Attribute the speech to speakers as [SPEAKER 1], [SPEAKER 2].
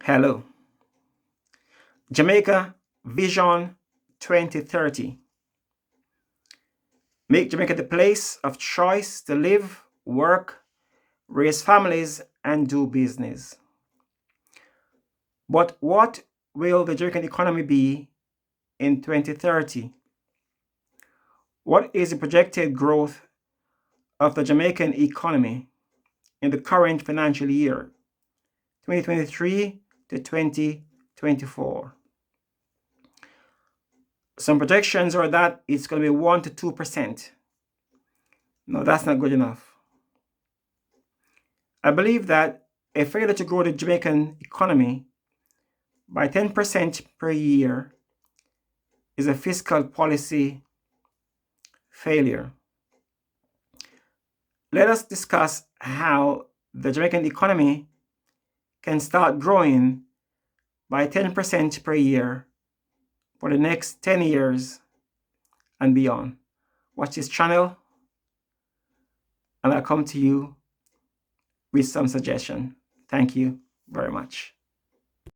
[SPEAKER 1] Hello. Jamaica Vision 2030. Make Jamaica the place of choice to live, work, raise families, and do business. But what will the Jamaican economy be in 2030? What is the projected growth of the Jamaican economy in the current financial year, 2023 to 2024? Some projections are that it's going to be 1 to 2%. No, that's not good enough. I believe that a failure to grow the Jamaican economy by 10% per year is a fiscal policy failure. Let us discuss how the Jamaican economy can start growing by 10% per year for the next 10 years and beyond. Watch this channel and I'll come to you with some suggestion. Thank you very much.